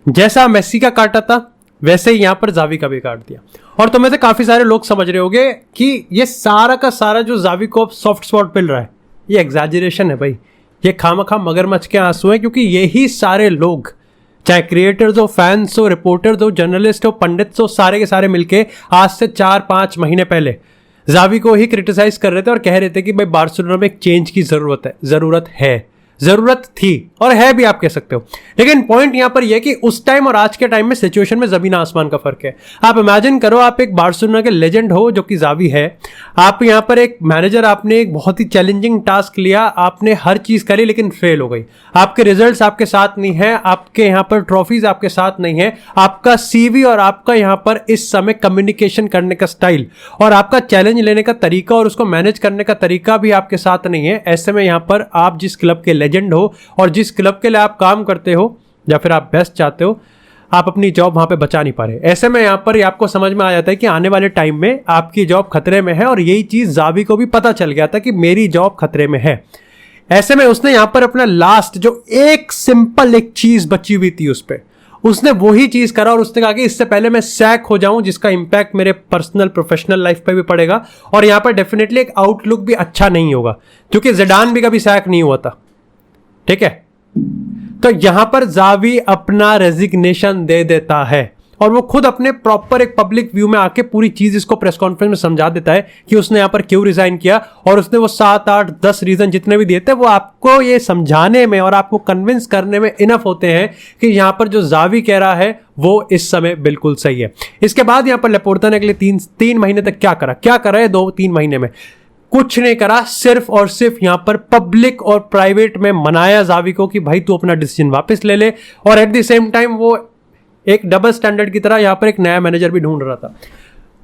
जैसा मेसी का काटा था वैसे ही यहां पर जावी का भी काट दिया। और तुम्हें से काफी सारे लोग समझ रहे होंगे कि ये सारा का सारा जो जावी को सॉफ्ट स्पॉट मिल रहा है ये एग्जैजरेशन है भाई, ये खामखा मगरमच्छ के आंसू हैं, क्योंकि यही सारे लोग, चाहे क्रिएटर्स हो, फैंस हो, रिपोर्टर्स हो, जर्नलिस्ट हो, पंडित हो, सारे के सारे मिलके आज से 4-5 महीने पहले जावी को ही क्रिटिसाइज कर रहे थे और कह रहे थे कि भाई बार्सिलोना में एक चेंज की जरूरत थी और है भी, आप कह सकते हो। लेकिन पॉइंट यहां पर यह कि उस टाइम और आज के टाइम में सिचुएशन में जमीन आसमान का फर्क है। आप इमेजिन करो, आप एक बार्सिलोना के लेजेंड हो जो कि जावी है, आप यहां पर एक मैनेजर, आपने एक बहुत ही चैलेंजिंग टास्क लिया, आपने हर चीज करी लेकिन फेल हो गई, आपके रिजल्ट्स आपके साथ नहीं है, आपके यहां पर ट्रॉफीज आपके साथ नहीं है, आपका सीवी और आपका यहां पर इस समय कम्युनिकेशन करने का स्टाइल और आपका चैलेंज लेने का तरीका और उसको मैनेज करने का तरीका भी आपके साथ नहीं है। ऐसे में यहां पर आप जिस क्लब के लेजेंड हो और जिस क्लब के लिए आप काम करते हो या फिर आप बेस्ट चाहते हो, आप अपनी जॉब वहां पे बचा नहीं पा रहे। ऐसे में यहां पर आपको समझ में आ जाता है कि आने वाले टाइम में आपकी जॉब खतरे में है और यही चीज जावी को भी पता चल गया था कि मेरी जॉब खतरे में है। ऐसे में उसने यहां पर अपना लास्ट जो एक सिंपल एक चीज बची हुई थी उस पर उसने वही चीज करा और उसने कहा कि इससे पहले मैं सैक हो जाऊं जिसका इंपैक्ट मेरे पर्सनल प्रोफेशनल लाइफ पे भी पड़ेगा और यहां पर डेफिनेटली एक आउटलुक भी अच्छा नहीं होगा, क्योंकि जिडान भी कभी सैक नहीं हुआ था, ठीक है। तो यहां पर जावी अपना रेजिग्नेशन दे देता है और वो खुद अपने प्रॉपर एक पब्लिक व्यू में आके पूरी चीज इसको प्रेस कॉन्फ्रेंस में समझा देता है कि उसने यहां पर क्यों रिजाइन किया और उसने वो 7-8-10 रीजन जितने भी दिए थे वो आपको ये समझाने में और आपको कन्विंस करने में इनफ होते हैं कि यहां पर जो जावी कह रहा है वो इस समय बिल्कुल सही है। इसके बाद यहां पर लेपोर्ता ने अगले 3 महीने तक क्या करा है 2-3 महीने में कुछ नहीं करा, सिर्फ और सिर्फ यहां पर पब्लिक और प्राइवेट में मनाया जावी को कि भाई तू अपना डिसीजन वापस ले ले, और एट द सेम टाइम वो एक डबल स्टैंडर्ड की तरह यहां पर एक नया मैनेजर भी ढूंढ रहा था।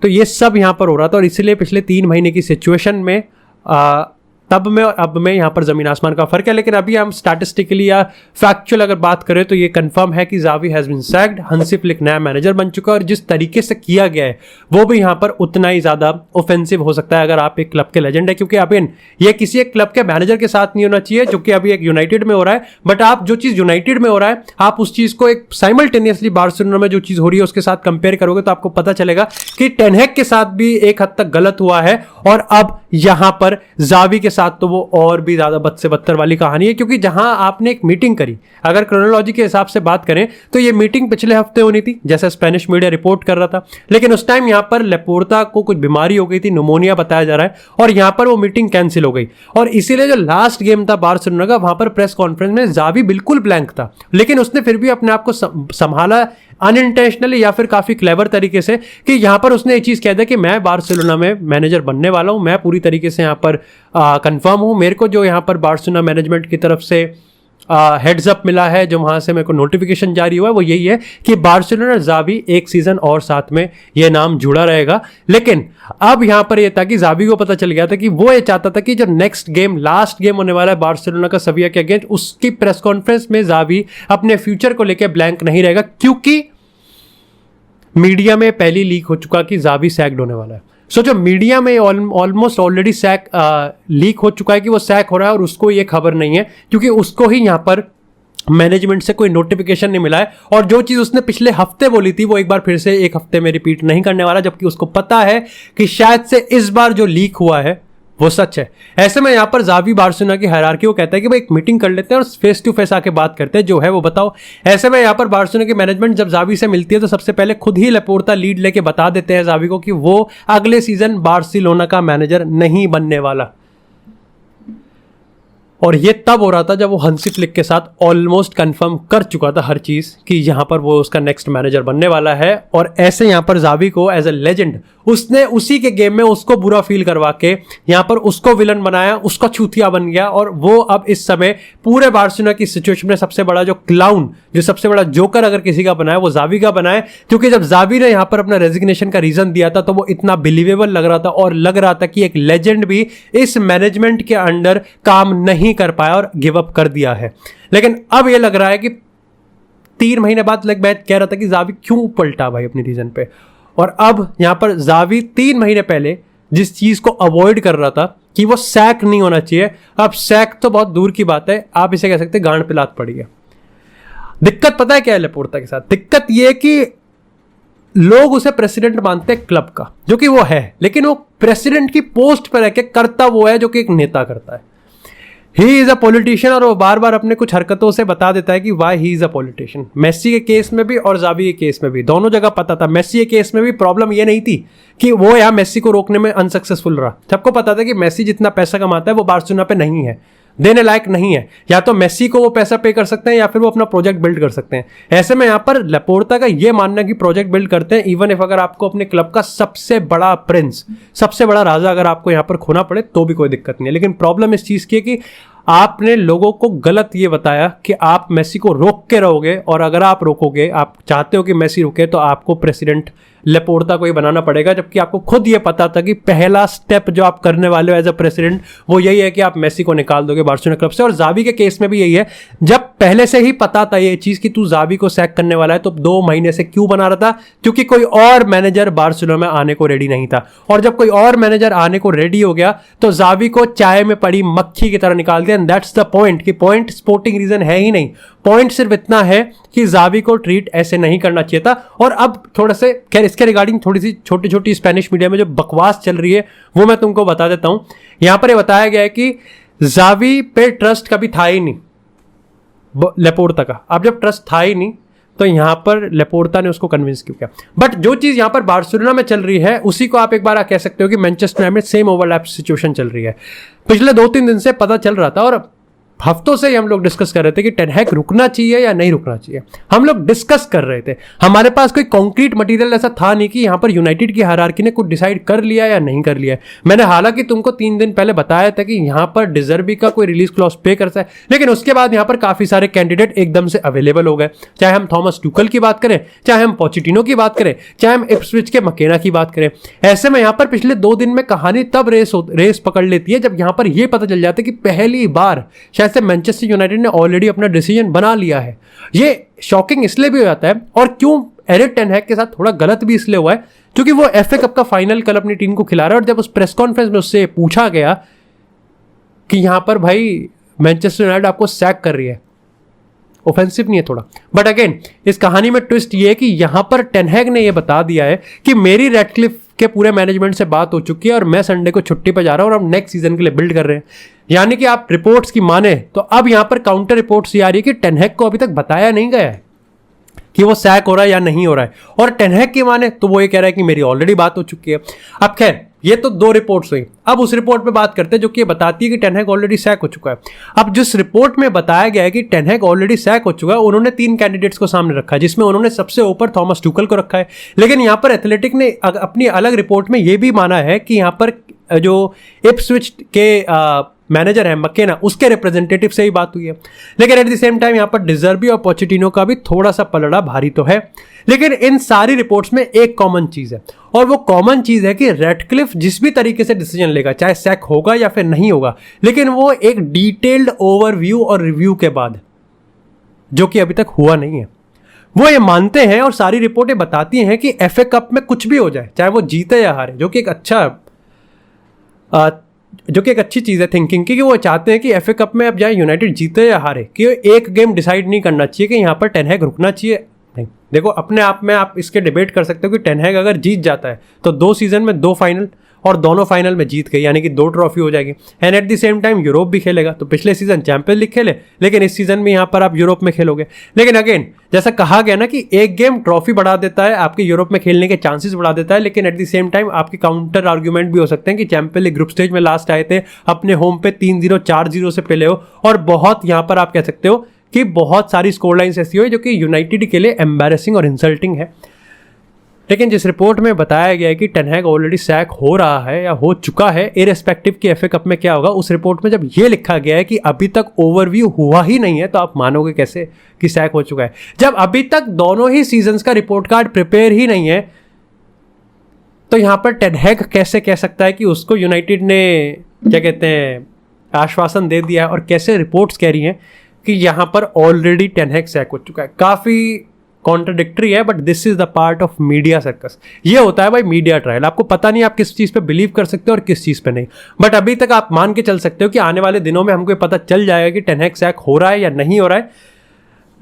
तो ये सब यहां पर हो रहा था और इसलिए पिछले 3 महीने की सिचुएशन में तब में और अब में यहां पर जमीन आसमान का फर्क है। लेकिन अभी हम स्टैटिस्टिकली या फैक्चुअल अगर बात करें तो ये कंफर्म है कि जावी हैज बीन सैक्ड, हंसी फ्लिक नया मैनेजर बन चुका है और जिस तरीके से किया गया है वो भी यहां पर उतना ही ज्यादा ऑफेंसिव हो सकता है अगर आप एक क्लब के लेजेंड है, क्योंकि अभी ये किसी एक क्लब के मैनेजर के साथ नहीं होना चाहिए जो कि अभी एक यूनाइटेड में हो रहा है, बट आप जो चीज यूनाइटेड में हो रहा है आप उस चीज को एक साइमल्टेनियसली बार्सिलोना में जो चीज हो रही है उसके साथ कंपेयर करोगे तो आपको पता चलेगा कि टेन हैग के साथ भी एक हद तक गलत हुआ है और अब यहां पर जावी के साथ तो वो और भी ज्यादा बद से बदतर वाली कहानी है। क्योंकि जहां आपने एक मीटिंग करी, अगर क्रोनोलॉजी के हिसाब से बात करें तो ये मीटिंग पिछले हफ्ते होनी थी जैसा स्पेनिश मीडिया रिपोर्ट कर रहा था, लेकिन उस टाइम यहां पर लेपोर्ता को कुछ बीमारी हो गई थी, निमोनिया बताया जा रहा है, और यहां पर वो मीटिंग कैंसिल हो गई। और इसीलिए जो लास्ट गेम था बार्सिलोना का वहां पर प्रेस कॉन्फ्रेंस में जावी बिल्कुल ब्लैंक था, लेकिन उसने फिर भी अपने आप को संभाला अनइंटेंशनली या फिर काफी क्लेवर तरीके से कि यहां पर उसने ये चीज कह दिया कि मैं बार्सिलोना में मैनेजर बनने वाला हूं, मैं पूरी तरीके से यहां पर कंफर्म हूं। मेरे को जो यहां पर बार्सिलोना मैनेजमेंट की तरफ से हेड्स अप मिला है, जो वहां से मेरे को नोटिफिकेशन जारी हुआ है वो यही है कि बार्सिलोना जावी एक सीजन और साथ में ये नाम जुड़ा रहेगा। लेकिन अब यहां पर ये था कि जावी को पता चल गया था कि वो ये चाहता था कि जो नेक्स्ट गेम लास्ट गेम होने वाला है बार्सिलोना का सेविया के अगेंस्ट, उसकी प्रेस कॉन्फ्रेंस में जावी अपने फ्यूचर को लेकर ब्लैंक नहीं रहेगा, क्योंकि मीडिया में पहली लीक हो चुका कि जावी सैक्ड होने वाला है। सो जो मीडिया में ऑलमोस्ट ऑलरेडी लीक हो चुका है कि वो सैक हो रहा है और उसको ये खबर नहीं है, क्योंकि उसको ही यहां पर मैनेजमेंट से कोई नोटिफिकेशन नहीं मिला है। और जो चीज उसने पिछले हफ्ते बोली थी वो एक बार फिर से एक हफ्ते में रिपीट नहीं करने वाला, जबकि उसको पता है कि शायद से इस बार जो लीक हुआ है वो सच है। ऐसे में यहां पर जावी बार्सिलोना की हायरार्की को कहता है कि भाई एक मीटिंग कर लेते हैं और फेस टू फेस आके बात करते हैं, जो है वो बताओ। ऐसे में यहां पर बार्सिलोना की मैनेजमेंट जब जावी से मिलती है तो सबसे पहले खुद ही लेपोर्ता लीड लेके बता देते हैं जावी को कि वो अगले सीजन बार्सिलोना का मैनेजर नहीं बनने वाला। और ये तब हो रहा था जब वो हंसी फ्लिक के साथ ऑलमोस्ट कंफर्म कर चुका था हर चीज कि यहां पर वो उसका नेक्स्ट मैनेजर बनने वाला है। और ऐसे यहां पर जावी को एज ए लेजेंड उसने उसी के गेम में उसको बुरा फील करवा के यहां पर उसको विलन बनाया, उसका चूतिया बन गया, और वो अब इस समय पूरे बार्सिलोना की सिचुएशन में सबसे बड़ा जो क्लाउन, जो सबसे बड़ा जोकर अगर किसी का बनाया वो जावी का बनाया। क्योंकि जब जावी ने यहां पर अपना रेजिग्नेशन का रीजन दिया था तो वो इतना बिलीवेबल लग रहा था और लग रहा था कि एक लेजेंड भी इस मैनेजमेंट के अंडर काम नहीं कर पाया और गिव अप कर दिया है। लेकिन अब ये लग रहा है कि 3 महीने बाद मैं कह रहा था कि जावी क्यों पलटा भाई अपनी रीजन पे, और अब यहां पर जावी 3 महीने पहले जिस चीज को अवॉइड कर रहा था कि वो सैक नहीं होना चाहिए, अब सैक तो बहुत दूर की बात है, आप इसे कह सकते हैं गांड पे लात पड़ी है। दिक्कत पता है क्या है लेपोर्ता के साथ? दिक्कत ये है कि लोग उसे प्रेसिडेंट मानते हैं क्लब का, जो कि वो है, लेकिन वो प्रेसिडेंट की पोस्ट पर रह के करता वो है जो कि एक नेता करता है। ही इज अ पॉलिटिशियन, और वो बार बार अपने कुछ हरकतों से बता देता है कि why he is a politician. Messi के केस में भी और जावी के केस में भी, दोनों जगह पता था। मेसी के केस में भी प्रॉब्लम ये नहीं थी कि वो यहाँ मेसी को रोकने में अनसक्सेसफुल रहा। सबको पता था कि मेसी जितना पैसा कमाता है वो बार्सिलोना पे नहीं है, देने लायक नहीं है। या तो मेसी को वो पैसा पे कर सकते हैं या फिर वो अपना प्रोजेक्ट बिल्ड कर सकते हैं। ऐसे में यहाँ पर लेपोर्ता का ये मानना कि प्रोजेक्ट बिल्ड करते हैं, इवन इफ अगर आपको अपने क्लब का सबसे बड़ा प्रिंस, सबसे बड़ा राजा अगर आपको यहाँ पर खोना पड़े तो भी कोई दिक्कत नहीं है। लेकिन प्रॉब्लम इस चीज़ की है कि आपने लोगों को गलत ये बताया कि आप मेसी को रोक के रहोगे, और अगर आप रोकोगे, आप चाहते हो कि मेसी रुके, तो आपको प्रेसिडेंट लेपोर्ता को ही बनाना पड़ेगा। जबकि आपको खुद ये पता था कि पहला स्टेप जो आप करने वाले हो एज अ प्रेसिडेंट वो यही है कि आप मेसी को निकाल दोगे बार्सिलोना क्लब से। और जावी के केस में भी यही है, जब पहले से ही पता था ये चीज कि तू जावी को सैक करने वाला है, तो 2 महीने से क्यों बना रहा था? क्योंकि कोई और मैनेजर बार्सिलोना में आने को रेडी नहीं था। और जब कोई और मैनेजर आने को रेडी हो गया तो जावी को चाय में पड़ी मक्खी की तरह निकाल दिया। एंड दैट्स द पॉइंट, कि पॉइंट स्पोर्टिंग रीजन है ही नहीं। पॉइंट सिर्फ इतना है कि जावी को ट्रीट ऐसे नहीं करना चाहिए था। और अब थोड़ा से खैर इसके रिगार्डिंग थोड़ी सी छोटी छोटी स्पेनिश मीडिया में जो बकवास चल रही है वो मैं तुमको बता देता हूं। यहां पर ये बताया गया है कि जावी पे ट्रस्ट कभी था ही नहीं लेपोर्ता का। अब जब ट्रस्ट था ही नहीं तो यहां पर लेपोर्ता ने उसको कन्विंस क्यों किया? बट जो चीज यहां पर बार्सिलोना में चल रही है उसी को आप एक बार कह सकते हो कि मैनचेस्टर में सेम ओवरलैप सिचुएशन चल रही है। पिछले 2-3 दिन से पता चल रहा था और हफ्तों से ही हम लोग डिस्कस कर रहे थे कि टेन हैग रुकना चाहिए या नहीं रुकना चाहिए। हम लोग डिस्कस कर रहे थे, हमारे पास कोई कॉन्क्रीट मटेरियल ऐसा था नहीं कि यहाँ पर यूनाइटेड की हायरार्की ने कुछ डिसाइड कर लिया या नहीं कर लिया। मैंने हालांकि तुमको 3 दिन पहले बताया था कि यहाँ पर डिजर्बी का कोई रिलीज क्लॉज पे करता है, लेकिन उसके बाद यहाँ पर काफी सारे कैंडिडेट एकदम से अवेलेबल हो गए। चाहे हम थॉमस ट्यूकल की बात करें, चाहे हम पोचेटिनो की बात करें, चाहे हम इप्सविच के मकेना की बात करें। ऐसे में यहाँ पर पिछले 2 दिन में कहानी तब रेस पकड़ लेती है जब यहाँ पर यह पता चल जाता है कि पहली बार शायद से मैनचेस्टर यूनाइटेड ने ऑलरेडी अपना डिसीजन बना लिया है। ये शॉकिंग इसलिए भी हो जाता है, और क्यों एरिक टेन हैग के साथ थोड़ा गलत भी इसलिए हुआ है क्योंकि वो एफए कप का फाइनल कल अपनी टीम को खिला रहा है। और जब उस प्रेस कॉन्फ्रेंस में उससे पूछा गया कि यहां पर भाई मैनचेस्टर यूनाइटेड आपको सैक कर रही है, ऑफेंसिव नहीं है थोड़ा। बट अगेन इस कहानी में ट्विस्ट ये है कि यहां पर टेन हैग ने यह बता दिया है कि मेरी रेडक्लिफ के पूरे मैनेजमेंट से बात हो चुकी है और मैं संडे को छुट्टी पर जा रहा हूं और हम नेक्स्ट सीजन के लिए बिल्ड कर रहे हैं। यानी कि आप रिपोर्ट्स की माने तो अब यहां पर काउंटर रिपोर्ट्स ये आ रही है कि टेन हैग को अभी तक बताया नहीं गया है कि वो सैक हो रहा है या नहीं हो रहा है, और टेन हैग की माने तो वो ये कह रहा है कि मेरी ऑलरेडी बात हो चुकी है। अब खैर ये तो 2 रिपोर्ट्स हुई, अब उस रिपोर्ट पे बात करते हैं जो कि ये बताती है कि टेन हैग ऑलरेडी सैक हो चुका है। अब जिस रिपोर्ट में बताया गया है कि टेन हैग ऑलरेडी सैक हो चुका है, उन्होंने 3 कैंडिडेट्स को सामने रखा है, जिसमें उन्होंने सबसे ऊपर थॉमस ट्यूकल को रखा है। लेकिन यहाँ पर एथलेटिक ने अपनी अलग रिपोर्ट में यह भी माना है कि यहाँ पर जो इप्सविच के मैनेजर है मकेना, उसके रिप्रेजेंटेटिव से ही बात हुई है। लेकिन एट द सेम टाइम यहाँ पर डिजर्बी और पोचेटिनो का भी थोड़ा सा पलड़ा भारी तो है। लेकिन इन सारी रिपोर्ट्स में एक कॉमन चीज है, और वो कॉमन चीज है कि रेडक्लिफ जिस भी तरीके से डिसीजन लेगा, चाहे सैक होगा या फिर नहीं होगा, लेकिन वो एक डिटेल्ड ओवरव्यू और रिव्यू के बाद, जो कि अभी तक हुआ नहीं है, वो ये मानते हैं और सारी रिपोर्टें बताती हैं कि एफए कप में कुछ भी हो जाए, चाहे वो जीते या हारे, जो कि एक अच्छी चीज़ है थिंकिंग की, कि वो चाहते हैं कि एफए कप में अब जाए यूनाइटेड जीते या हारे, कि एक गेम डिसाइड नहीं करना चाहिए कि यहाँ पर टेन हैग रुकना चाहिए। नहीं, देखो अपने आप में आप इसके डिबेट कर सकते हो कि टेन हैग अगर जीत जाता है तो 2 सीजन में 2 फाइनल, और दोनों फाइनल में जीत गई, यानी कि 2 ट्रॉफी हो जाएगी। And at the same time Europe भी खेलेगा, तो पिछले सीजन चैंपियंस लीग खेले, लेकिन इस सीजन में यहाँ पर आप यूरोप में खेलोगे। लेकिन अगेन जैसा कहा गया ना कि एक गेम ट्रॉफी बढ़ा देता है, आपके यूरोप में खेलने के चांसेस बढ़ा देता है, लेकिन एट द सेम टाइम आपके काउंटर आर्ग्यूमेंट भी हो सकते हैं कि चैंपियंस लीग ग्रुप स्टेज में लास्ट आए थे, अपने होम पे 3-0 4-0 से पहले हो, और बहुत यहाँ पर आप कह सकते हो कि बहुत सारी स्कोर लाइन्स ऐसी हुई जो कि यूनाइटेड के लिए एम्बैरेसिंग और इंसल्टिंग है। लेकिन जिस रिपोर्ट में बताया गया है कि टेन हैग ऑलरेडी सैक हो रहा है या हो चुका है, इररिस्पेक्टिव कि एफए कप में क्या होगा, उस रिपोर्ट में जब ये लिखा गया है कि अभी तक ओवरव्यू हुआ ही नहीं है, तो आप मानोगे कैसे कि सैक हो चुका है? जब अभी तक दोनों ही सीजन्स का रिपोर्ट कार्ड प्रिपेयर ही नहीं है, तो यहां पर टेन हैग कैसे कह सकता है कि उसको यूनाइटेड ने क्या कहते हैं आश्वासन दे दिया है, और कैसे रिपोर्ट्स कह रही हैं कि यहां पर ऑलरेडी टेन हैग सैक हो चुका है? काफी कॉन्ट्राडिक्टरी है, but this is the part of media circus. ये होता है भाई मीडिया ट्रायल। आपको पता नहीं आप किस चीज पे बिलीव कर सकते हो और किस चीज पे नहीं, बट अभी तक आप मान के चल सकते हो कि आने वाले दिनों में हमको पता चल जाएगा कि टेन हैग सैक हो रहा है या नहीं हो रहा है।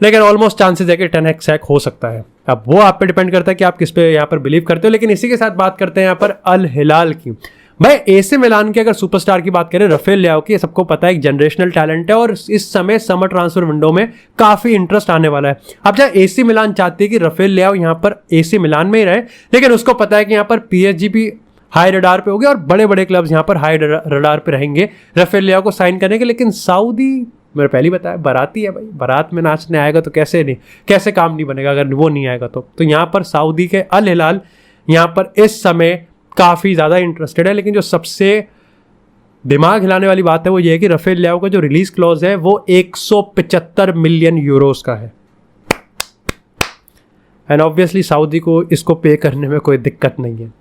लेकिन ऑलमोस्ट चांसेस है कि 10x सैक हो सकता है। अब वो आप पे डिपेंड करता है कि आप किस पे यहाँ पर बिलीव करते हो। लेकिन इसी के साथ बात करते हैं यहाँ पर अल हिलाल की। भाई एसी मिलान के अगर सुपरस्टार की बात करें, राफेल लियाओ की, सबको पता है एक जनरेशनल टैलेंट है और इस समय समर ट्रांसफर विंडो में काफी इंटरेस्ट आने वाला है। अब जहाँ एसी मिलान चाहती है कि राफेल लियाओ यहाँ पर एसी मिलान में ही रहे, लेकिन उसको पता है कि यहाँ पर पीएसजी भी हाई रडार पे होगी और बड़े बड़े क्लब्स यहाँ पर हाई रडार पे रहेंगे राफेल लियाओ को साइन करने के। लेकिन सऊदी, मैंने पहले बताया, बाराती है भाई, बारात में नाचने आएगा तो कैसे काम नहीं बनेगा अगर वो नहीं आएगा तो यहाँ पर सऊदी के अल हिलाल यहाँ पर इस समय काफ़ी ज़्यादा इंटरेस्टेड है। लेकिन जो सबसे दिमाग हिलाने वाली बात है वो ये है कि राफेल लियाओ का जो रिलीज क्लॉज है वो 175 मिलियन यूरोस का है। एंड ऑब्वियसली सऊदी को इसको पे करने में कोई दिक्कत नहीं है।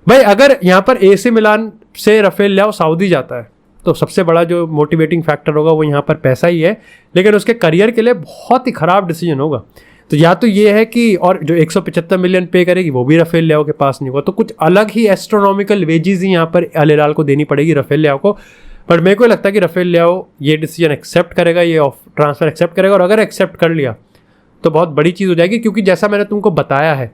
भाई अगर यहाँ पर एसी मिलान से राफेल लियाओ सऊदी जाता है तो सबसे बड़ा जो मोटिवेटिंग फैक्टर होगा वो यहाँ पर पैसा ही है, लेकिन उसके करियर के लिए बहुत ही ख़राब डिसीजन होगा। तो या तो ये है कि, और जो 175 मिलियन पे करेगी वो भी राफेल लियाओ के पास नहीं होगा, तो कुछ अलग ही एस्ट्रोनॉमिकल वेजेस ही यहाँ पर अल हिलाल को देनी पड़ेगी राफेल लियाओ को। पर मेरे को लगता है कि राफेल लियाओ ये डिसीजन एक्सेप्ट करेगा, ये ट्रांसफ़र एक्सेप्ट करेगा। और अगर एक्सेप्ट कर लिया तो बहुत बड़ी चीज़ हो जाएगी, क्योंकि जैसा मैंने तुमको बताया है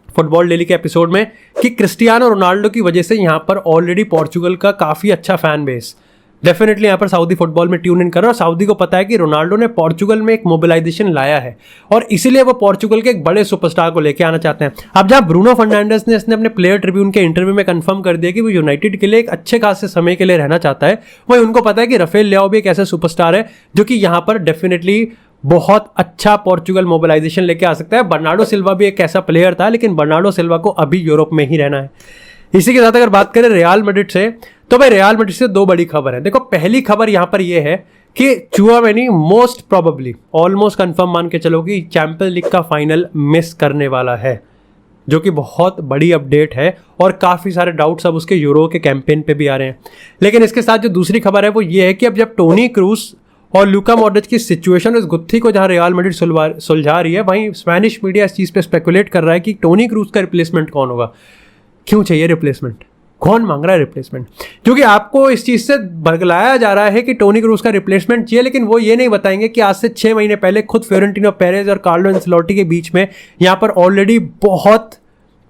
फुटबॉल डेली के एपिसोड में कि क्रिस्टियानो रोनाल्डो की वजह से यहाँ पर ऑलरेडी पोर्चुगल का काफ़ी अच्छा फैन बेस डेफिनेटली यहाँ पर सऊदी फुटबॉल में ट्यून इन कर रहा है। और सऊदी को पता है कि रोनाल्डो ने पोर्चुगल में एक मोबिलाइजेशन लाया है और इसीलिए वो पोर्चुगल के एक बड़े सुपरस्टार को लेके आना चाहते हैं। अब जहाँ ब्रूनो फर्नांडिस ने इसने अपने प्लेयर ट्रिब्यून के इंटरव्यू में कंफर्म कर दिया कि वो यूनाइटेड के लिए एक अच्छे खासे समय के लिए रहना चाहता है, वही उनको पता है कि राफेल लियाओ भी एक ऐसा सुपरस्टार है जो कि यहाँ पर डेफिनेटली बहुत अच्छा पोर्चुगल मोबिलाइजेशन लेके आ सकता है। बर्नार्डो सिल्वा भी एक ऐसा प्लेयर था, लेकिन बर्नार्डो सिल्वा को अभी यूरोप में ही रहना है। इसी के साथ अगर बात करें रियल मैड्रिड से, तो भाई रियल मैड्रिड से दो बड़ी खबर है। देखो पहली खबर यहाँ पर यह है कि Tchouameni most probably almost confirm मान के चलो कि चैंपियंस लीग का फाइनल मिस करने वाला है, जो कि बहुत बड़ी अपडेट है और काफ़ी सारे डाउट्स अब उसके यूरो के कैंपेन पे भी आ रहे हैं। लेकिन इसके साथ जो दूसरी खबर है वो ये है कि अब जब टोनी क्रूस और लूका मॉड्रिच की सिचुएशन, इस गुत्थी को जहाँ रियल मैड्रिड सुलझा रही है, वहीं स्पेनिश मीडिया इस चीज़ पे स्पेकुलेट कर रहा है कि टोनी क्रूस का रिप्लेसमेंट कौन होगा, क्यों चाहिए रिप्लेसमेंट, कौन मांग रहा है रिप्लेसमेंट। क्योंकि आपको इस चीज़ से बरगलाया जा रहा है कि टोनी क्रूस का रिप्लेसमेंट चाहिए, लेकिन वो ये नहीं बताएंगे कि आज से 6 महीने पहले खुद फ्लोरेंटिनो पेरेज और कार्लो एंसेलोटी के बीच में यहाँ पर ऑलरेडी बहुत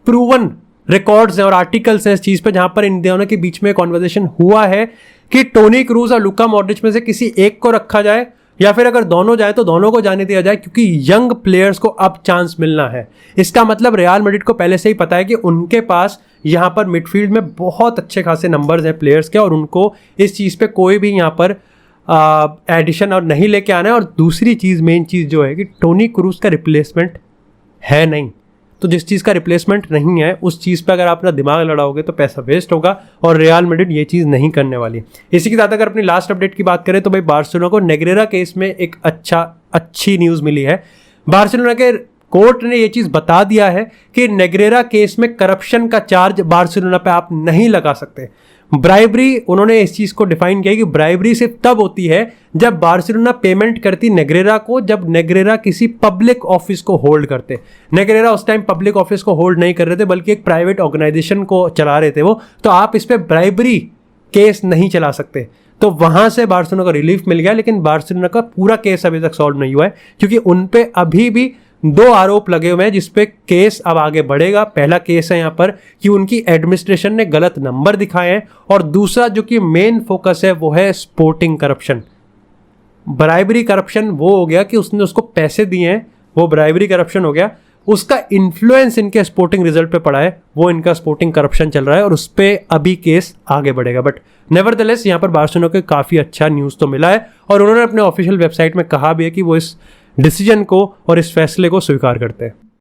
प्रूवन रिकॉर्ड्स हैं और आर्टिकल्स हैं इस चीज़ पे, जहाँ पर इन दोनों के बीच में कॉन्वर्जेशन हुआ है कि टोनी क्रूस और लूका मॉड्रिच में से किसी एक को रखा जाए, या फिर अगर दोनों जाए तो दोनों को जाने दिया जाए, क्योंकि यंग प्लेयर्स को अब चांस मिलना है। इसका मतलब रियल मैड्रिड को पहले से ही पता है कि उनके पास यहाँ पर मिडफील्ड में बहुत अच्छे खासे नंबर्स हैं प्लेयर्स के, और उनको इस चीज़ पे कोई भी यहाँ पर एडिशन और नहीं लेके आना है। और दूसरी चीज़, मेन चीज़ जो है कि टोनी क्रूस का रिप्लेसमेंट है नहीं, तो जिस चीज़ का रिप्लेसमेंट नहीं है उस चीज़ पे अगर आप अपना दिमाग लड़ाओगे तो पैसा वेस्ट होगा, और रियल मैड्रिड ये चीज़ नहीं करने वाली। इसी के साथ अगर अपनी लास्ट अपडेट की बात करें तो भाई बार्सिलोना को नेग्रेरा केस में एक अच्छी न्यूज़ मिली है। बार्सिलोना के कोर्ट ने ये चीज़ बता दिया है कि नेग्रेरा केस में करप्शन का चार्ज बार्सिलोना पे आप नहीं लगा सकते। ब्राइबरी, उन्होंने इस चीज़ को डिफाइन किया कि ब्राइबरी सिर्फ तब होती है जब बार्सिलोना पेमेंट करती नेग्रेरा को, जब नेग्रेरा किसी पब्लिक ऑफिस को होल्ड करते। नेग्रेरा उस टाइम पब्लिक ऑफिस को होल्ड नहीं कर रहे थे, बल्कि एक प्राइवेट ऑर्गेनाइजेशन को चला रहे थे वो, तो आप इस पर ब्राइबरी केस नहीं चला सकते। तो वहाँ से बार्सिलोना को रिलीफ मिल गया, लेकिन बार्सिलोना का पूरा केस अभी तक सॉल्व नहीं हुआ है, क्योंकि उन पे अभी भी 2 आरोप लगे हुए हैं जिसपे केस अब आगे बढ़ेगा। पहला केस है यहाँ पर कि उनकी एडमिनिस्ट्रेशन ने गलत नंबर दिखाए हैं, और दूसरा जो कि मेन फोकस है वो है स्पोर्टिंग करप्शन। ब्राइबरी करप्शन वो हो गया कि उसने उसको पैसे दिए हैं, वो ब्राइबरी करप्शन हो गया। उसका इन्फ्लुएंस इनके स्पोर्टिंग रिजल्ट पे पड़ा है, वो इनका स्पोर्टिंग करप्शन चल रहा है, और उस पर अभी केस आगे बढ़ेगा। बट नेवरदलेस यहाँ पर बार्सिलोना को काफ़ी अच्छा न्यूज़ तो मिला है, और उन्होंने अपने ऑफिशियल वेबसाइट में कहा भी है कि वो इस डिसीजन को और इस फैसले को स्वीकार करते हैं।